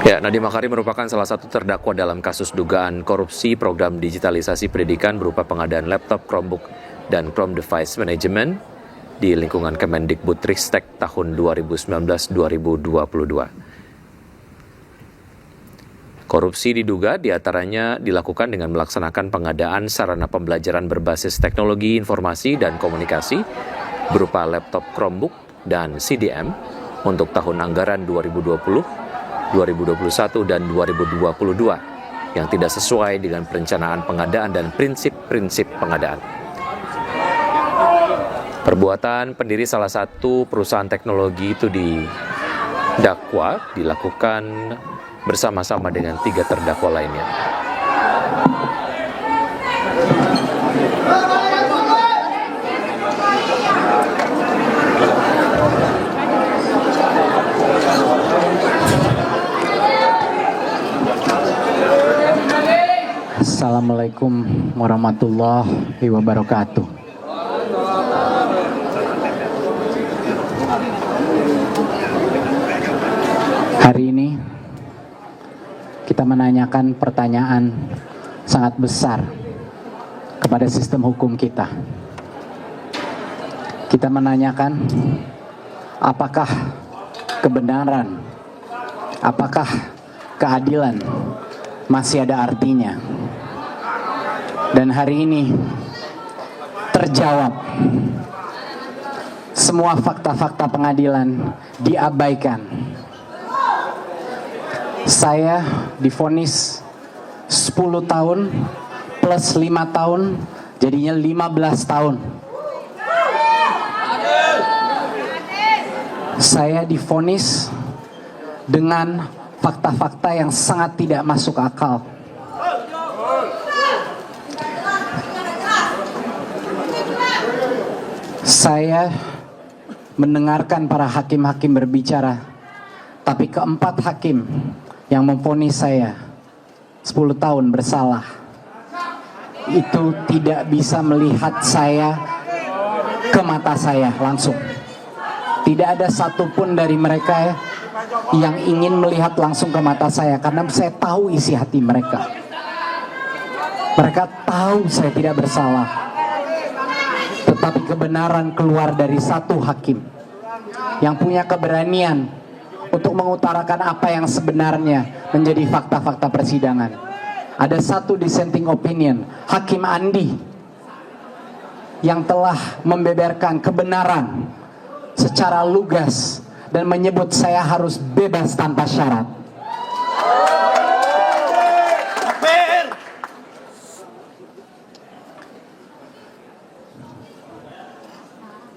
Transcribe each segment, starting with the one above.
Ya, Nadiem Makarim merupakan salah satu terdakwa dalam kasus dugaan korupsi program digitalisasi pendidikan berupa pengadaan laptop Chromebook dan Chrome Device Management di lingkungan Kemendikbudristek tahun 2019-2022. Korupsi diduga diantaranya dilakukan dengan melaksanakan pengadaan sarana pembelajaran berbasis teknologi informasi dan komunikasi berupa laptop Chromebook dan CDM untuk tahun anggaran 2020, 2021 dan 2022 yang tidak sesuai dengan perencanaan pengadaan dan prinsip-prinsip pengadaan. Perbuatan pendiri salah satu perusahaan teknologi itu didakwa dilakukan bersama-sama dengan 3 terdakwa lainnya. Assalamualaikum warahmatullahi wabarakatuh. Hari ini kita menanyakan pertanyaan sangat besar kepada sistem hukum kita. Kita menanyakan apakah kebenaran, apakah keadilan masih ada artinya. Dan hari ini terjawab. Semua fakta-fakta pengadilan diabaikan. Saya divonis 10 tahun plus 5 tahun, jadinya 15 tahun. Saya divonis dengan fakta-fakta yang sangat tidak masuk akal. Saya mendengarkan para hakim-hakim berbicara, tapi keempat hakim yang memvonis saya 10 tahun bersalah itu tidak bisa melihat saya ke mata saya langsung. Tidak ada satupun dari mereka yang ingin melihat langsung ke mata saya, karena saya tahu isi hati mereka. Mereka tahu saya tidak bersalah. Tetapi kebenaran keluar dari satu hakim yang punya keberanian untuk mengutarakan apa yang sebenarnya menjadi fakta-fakta persidangan. Ada satu dissenting opinion, Hakim Andi, yang telah membeberkan kebenaran secara lugas dan menyebut saya harus bebas tanpa syarat.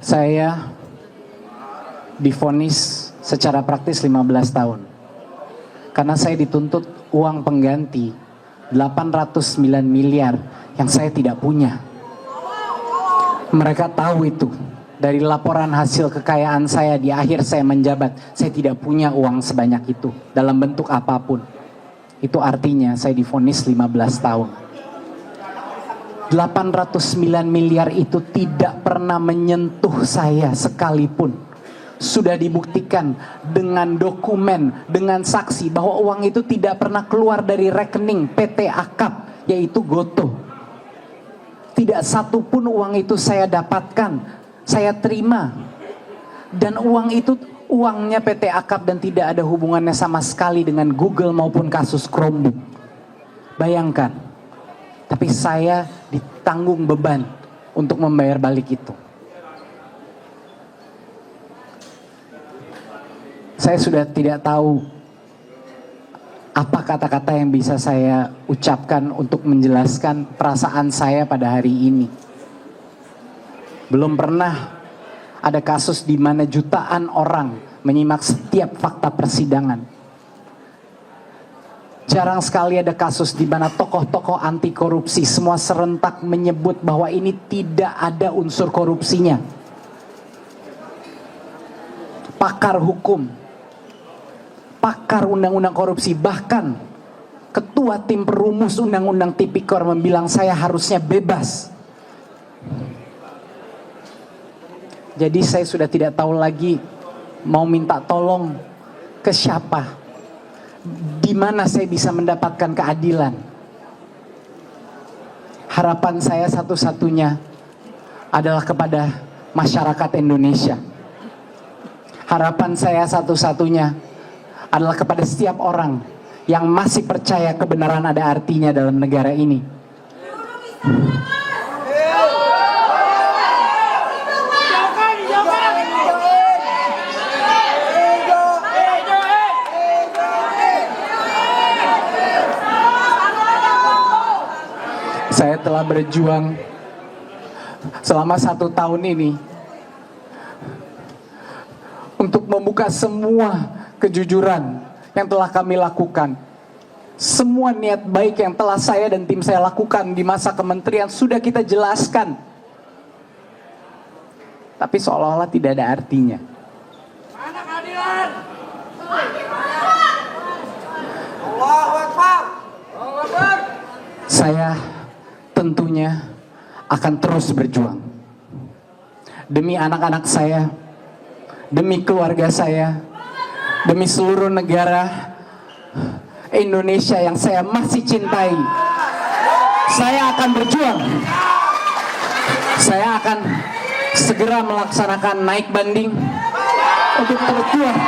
Saya divonis secara praktis 15 tahun. Karena saya dituntut uang pengganti 809 miliar yang saya tidak punya. Mereka tahu itu. Dari laporan hasil kekayaan saya di akhir saya menjabat, saya tidak punya uang sebanyak itu dalam bentuk apapun. Itu artinya saya divonis 15 tahun. 809 miliar itu tidak pernah menyentuh saya sekalipun. Sudah dibuktikan dengan dokumen, dengan saksi bahwa uang itu tidak pernah keluar dari rekening PT Akap, yaitu Gotoh. Tidak satupun uang itu saya dapatkan, saya terima. Dan uang itu uangnya PT Akap dan tidak ada hubungannya sama sekali dengan Google maupun kasus Chromebook. Bayangkan. Tapi saya ditanggung beban untuk membayar balik itu. Saya sudah tidak tahu apa kata-kata yang bisa saya ucapkan untuk menjelaskan perasaan saya pada hari ini. Belum pernah ada kasus di mana jutaan orang menyimak setiap fakta persidangan. Jarang sekali ada kasus di mana tokoh-tokoh anti korupsi semua serentak menyebut bahwa ini tidak ada unsur korupsinya. Pakar hukum, pakar undang-undang korupsi, bahkan ketua tim perumus undang-undang tipikor membilang saya harusnya bebas. Jadi saya sudah tidak tahu lagi mau minta tolong ke siapa? Di mana saya bisa mendapatkan keadilan? Harapan saya satu-satunya adalah kepada masyarakat Indonesia. Harapan saya satu-satunya adalah kepada setiap orang yang masih percaya kebenaran ada artinya dalam negara ini. Saya telah berjuang selama 1 tahun ini untuk membuka semua kejujuran yang telah kami lakukan. Semua niat baik yang telah saya dan tim saya lakukan di masa kementerian sudah kita jelaskan. Tapi seolah-olah tidak ada artinya. Mana keadilan? Allahu Akbar. Allahu Akbar. Saya tentunya akan terus berjuang demi anak-anak saya, demi keluarga saya, demi seluruh negara Indonesia yang saya masih cintai. Saya akan berjuang. Saya akan segera melaksanakan naik banding untuk berjuang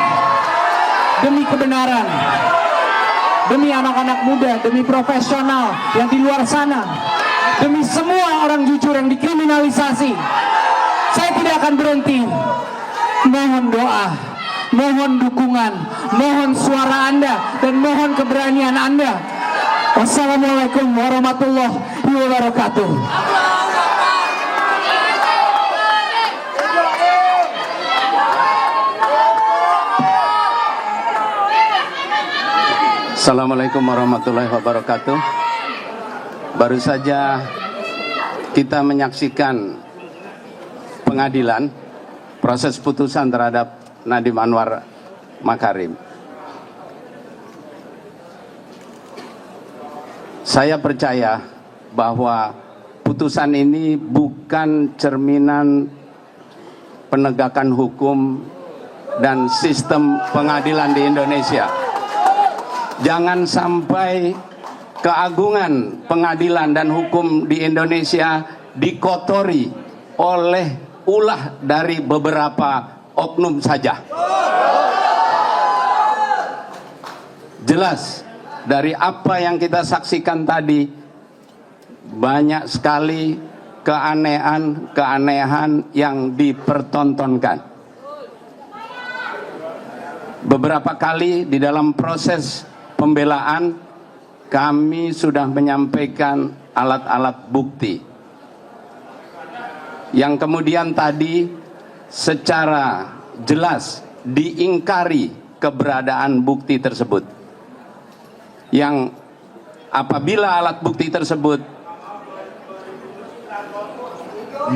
demi kebenaran, demi anak-anak muda, demi profesional yang di luar sana, demi semua orang jujur yang dikriminalisasi. Saya tidak akan berhenti. Mohon doa, mohon dukungan, mohon suara Anda, dan mohon keberanian Anda. Wassalamualaikum warahmatullahi wabarakatuh. Assalamualaikum warahmatullahi wabarakatuh. Baru saja kita menyaksikan pengadilan proses putusan terhadap Nadiem Anwar Makarim. Saya percaya bahwa putusan ini bukan cerminan penegakan hukum dan sistem pengadilan di Indonesia. Jangan sampai keagungan pengadilan dan hukum di Indonesia dikotori oleh ulah dari beberapa oknum saja. Jelas dari apa yang kita saksikan tadi, banyak sekali keanehan yang dipertontonkan. Beberapa kali di dalam proses pembelaan kami sudah menyampaikan alat-alat bukti yang kemudian tadi secara jelas diingkari keberadaan bukti tersebut, yang apabila alat bukti tersebut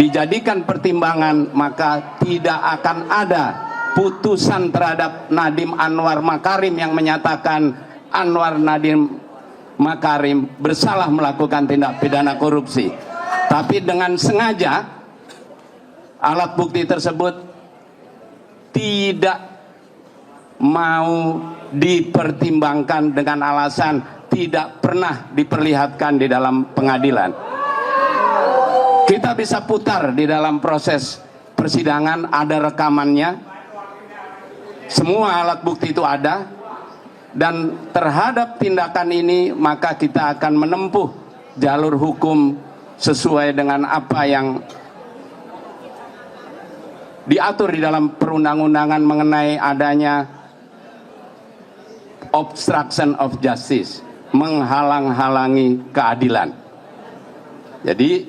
dijadikan pertimbangan maka tidak akan ada putusan terhadap Nadiem Anwar Makarim yang menyatakan Anwar Nadiem Makarim bersalah melakukan tindak pidana korupsi. Tapi dengan sengaja alat bukti tersebut tidak mau dipertimbangkan dengan alasan tidak pernah diperlihatkan di dalam pengadilan. Kita bisa putar di dalam proses persidangan, ada rekamannya. Semua alat bukti itu ada. Dan terhadap tindakan ini maka kita akan menempuh jalur hukum sesuai dengan apa yang diatur di dalam perundang-undangan mengenai adanya obstruction of justice, menghalang-halangi keadilan. Jadi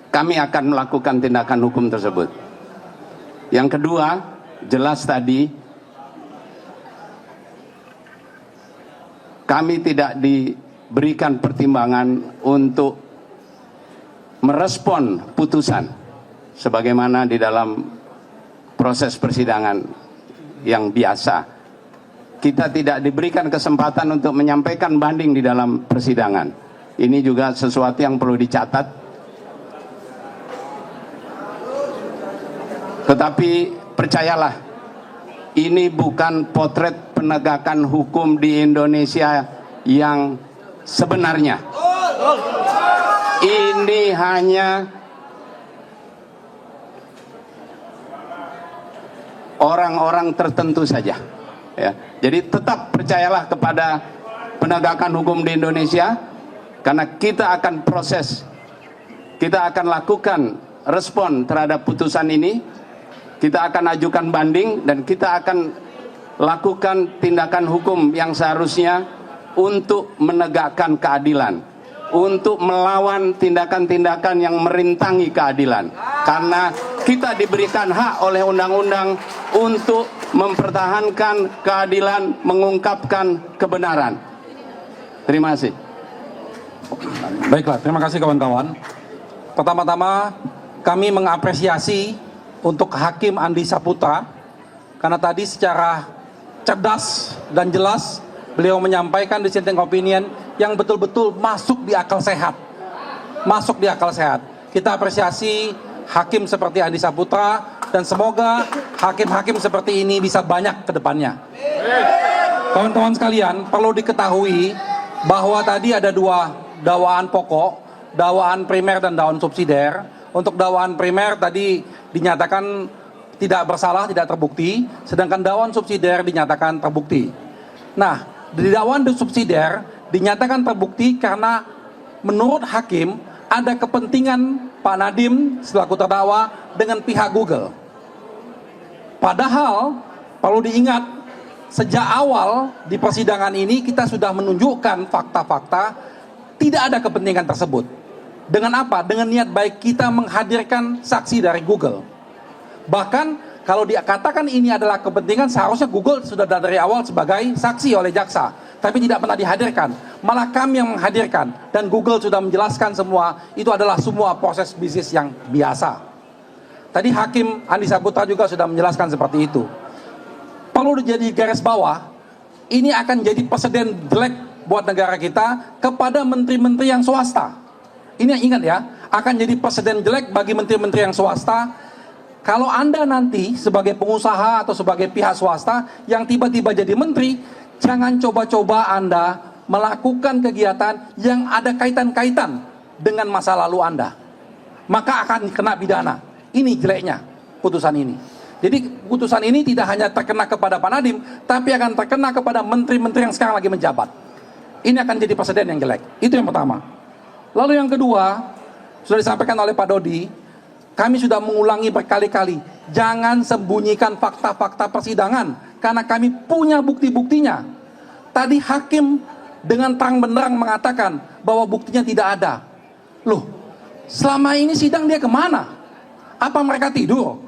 kami akan melakukan tindakan hukum tersebut. Yang kedua, jelas tadi kami tidak diberikan pertimbangan untuk merespon putusan sebagaimana di dalam proses persidangan yang biasa. Kita tidak diberikan kesempatan untuk menyampaikan banding di dalam persidangan. Ini juga sesuatu yang perlu dicatat. Tetapi percayalah, ini bukan potret penegakan hukum di Indonesia yang sebenarnya. Ini hanya orang-orang tertentu saja. Ya. Jadi tetap percayalah kepada penegakan hukum di Indonesia, karena kita akan proses, kita akan lakukan respon terhadap putusan ini, kita akan ajukan banding, dan kita akan lakukan tindakan hukum yang seharusnya untuk menegakkan keadilan, untuk melawan tindakan-tindakan yang merintangi keadilan. Karena kita diberikan hak oleh undang-undang untuk mempertahankan keadilan, mengungkapkan kebenaran. Terima kasih. Baiklah, terima kasih kawan-kawan. Pertama-tama kami mengapresiasi untuk Hakim Andi Saputra, karena tadi secara cerdas dan jelas beliau menyampaikan dissenting opinion yang betul-betul masuk di akal sehat. Masuk di akal sehat. Kita apresiasi hakim seperti Andi Saputra, dan semoga hakim-hakim seperti ini bisa banyak ke depannya. Kawan-kawan sekalian, perlu diketahui bahwa tadi ada dua dakwaan pokok, dakwaan primer dan dakwaan subsidiar. Untuk dakwaan primer tadi dinyatakan tidak bersalah, tidak terbukti, sedangkan dakwaan subsidiar dinyatakan terbukti. Nah, di dakwaan subsidiar dinyatakan terbukti karena menurut hakim ada kepentingan Pak Nadiem selaku terdakwa dengan pihak Google. Padahal perlu diingat, sejak awal di persidangan ini kita sudah menunjukkan fakta-fakta tidak ada kepentingan tersebut. Dengan apa? Dengan niat baik kita menghadirkan saksi dari Google. Bahkan kalau dikatakan ini adalah kepentingan, seharusnya Google sudah dari awal sebagai saksi oleh jaksa, tapi tidak pernah dihadirkan. Malah kami yang menghadirkan, dan Google sudah menjelaskan semua, itu adalah semua proses bisnis yang biasa. Tadi Hakim Andi Saputra juga sudah menjelaskan seperti itu. Perlu dijadi garis bawah, ini akan jadi presiden jelek buat negara kita kepada menteri-menteri yang swasta. Ini yang ingat ya, akan jadi presiden jelek bagi menteri-menteri yang swasta. Kalau Anda nanti sebagai pengusaha atau sebagai pihak swasta yang tiba-tiba jadi menteri, jangan coba-coba Anda melakukan kegiatan yang ada kaitan-kaitan dengan masa lalu Anda. Maka akan kena pidana. Ini jeleknya putusan ini. Jadi putusan ini tidak hanya terkena kepada Pak Nadiem, tapi akan terkena kepada menteri-menteri yang sekarang lagi menjabat. Ini akan jadi presiden yang jelek. Itu yang pertama. Lalu yang kedua, sudah disampaikan oleh Pak Dodi, kami sudah mengulangi berkali-kali, jangan sembunyikan fakta-fakta persidangan, karena kami punya bukti-buktinya. Tadi hakim dengan terang benderang mengatakan bahwa buktinya tidak ada. Loh, selama ini sidang dia kemana? Apa mereka tidur?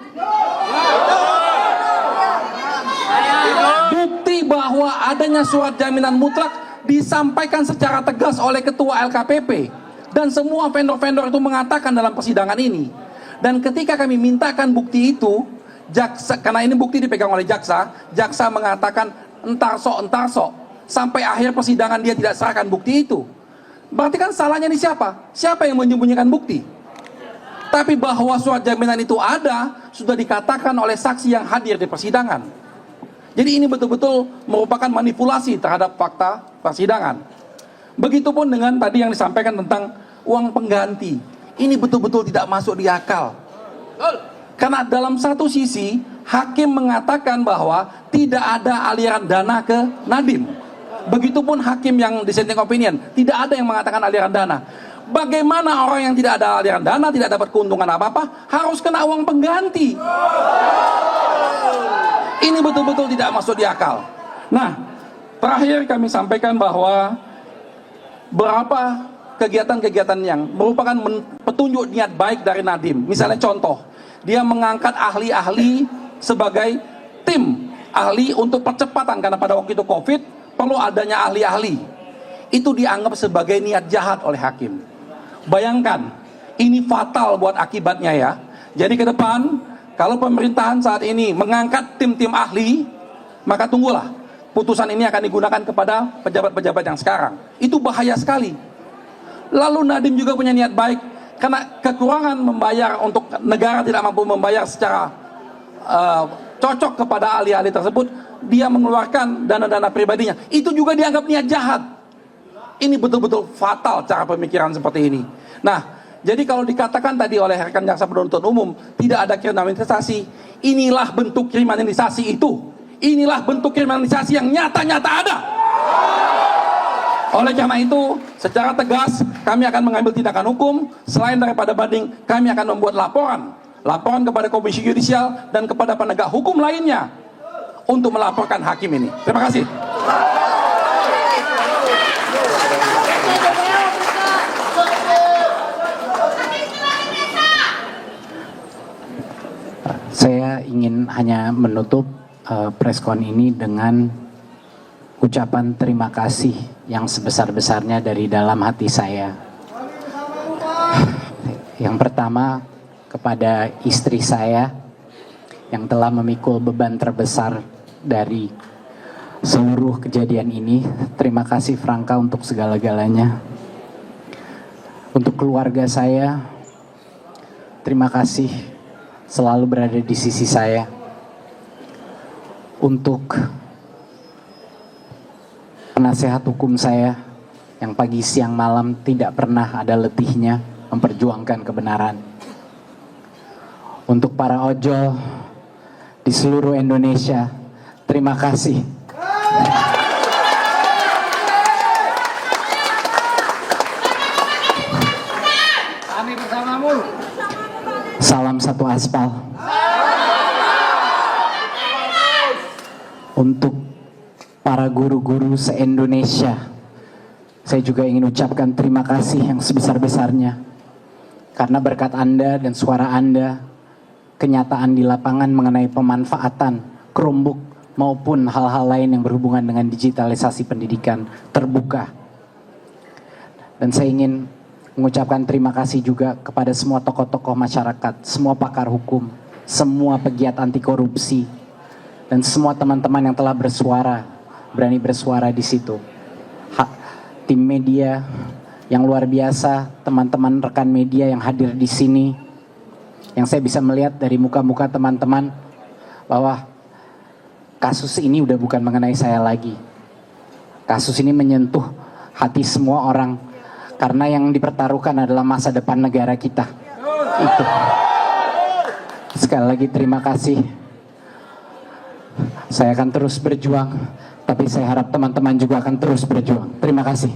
Bukti bahwa adanya surat jaminan mutlak disampaikan secara tegas oleh Ketua LKPP, dan semua vendor-vendor itu mengatakan dalam persidangan ini. Dan ketika kami mintakan bukti itu, jaksa, karena ini bukti dipegang oleh jaksa, jaksa mengatakan entar sok, sampai akhir persidangan dia tidak serahkan bukti itu. Berarti kan salahnya ini siapa? Siapa yang menyembunyikan bukti? Tapi bahwa surat jaminan itu ada, sudah dikatakan oleh saksi yang hadir di persidangan. Jadi ini betul-betul merupakan manipulasi terhadap fakta persidangan. Begitupun dengan tadi yang disampaikan tentang uang pengganti. Ini betul-betul tidak masuk di akal. Karena dalam satu sisi, hakim mengatakan bahwa tidak ada aliran dana ke Nadiem. Begitupun hakim yang dissenting opinion, tidak ada yang mengatakan aliran dana. Bagaimana orang yang tidak ada aliran dana, tidak dapat keuntungan apa-apa, harus kena uang pengganti? Ini betul-betul tidak masuk di akal. Nah, terakhir kami sampaikan bahwa berapa kegiatan-kegiatan yang merupakan petunjuk niat baik dari Nadiem. Misalnya contoh, dia mengangkat ahli-ahli sebagai tim ahli untuk percepatan, karena pada waktu itu COVID perlu adanya ahli-ahli. Itu dianggap sebagai niat jahat oleh hakim. Bayangkan, ini fatal buat akibatnya ya. Jadi ke depan, kalau pemerintahan saat ini mengangkat tim-tim ahli, maka tunggulah, putusan ini akan digunakan kepada pejabat-pejabat yang sekarang. Itu bahaya sekali. Lalu Nadiem juga punya niat baik, karena kekurangan membayar untuk negara tidak mampu membayar secara cocok kepada ahli-ahli tersebut, dia mengeluarkan dana-dana pribadinya, itu juga dianggap niat jahat. Ini betul-betul fatal cara pemikiran seperti ini. Nah, jadi kalau dikatakan tadi oleh rekan jaksa penuntut umum tidak ada kriminalisasi, inilah bentuk kriminalisasi itu. Inilah bentuk kriminalisasi yang nyata-nyata ada. Oleh karena itu, secara tegas kami akan mengambil tindakan hukum. Selain daripada banding, kami akan membuat laporan kepada Komisi Yudisial dan kepada penegak hukum lainnya untuk melaporkan hakim ini. Terima kasih. Saya ingin hanya menutup preskon ini dengan ucapan terima kasih yang sebesar-besarnya dari dalam hati saya. Yang pertama, kepada istri saya yang telah memikul beban terbesar dari seluruh kejadian ini. Terima kasih Franka untuk segala-galanya. Untuk keluarga saya, terima kasih selalu berada di sisi saya. Untuk penasehat hukum saya yang pagi siang malam tidak pernah ada letihnya memperjuangkan kebenaran. Untuk para ojol di seluruh Indonesia, terima kasih. Kami bersamamu. Salam satu aspal. Untuk para guru-guru se-Indonesia, saya juga ingin ucapkan terima kasih yang sebesar-besarnya. Karena berkat Anda dan suara Anda, kenyataan di lapangan mengenai pemanfaatan Chromebook maupun hal-hal lain yang berhubungan dengan digitalisasi pendidikan terbuka. Dan saya ingin mengucapkan terima kasih juga kepada semua tokoh-tokoh masyarakat, semua pakar hukum, semua pegiat anti korupsi, dan semua teman-teman yang telah bersuara, berani bersuara di situ. Tim media yang luar biasa, teman-teman rekan media yang hadir di sini, yang saya bisa melihat dari muka-muka teman-teman bahwa kasus ini udah bukan mengenai saya lagi. Kasus ini menyentuh hati semua orang, karena yang dipertaruhkan adalah masa depan negara kita. Itu. Sekali lagi terima kasih. Saya akan terus berjuang, tapi saya harap teman-teman juga akan terus berjuang. Terima kasih.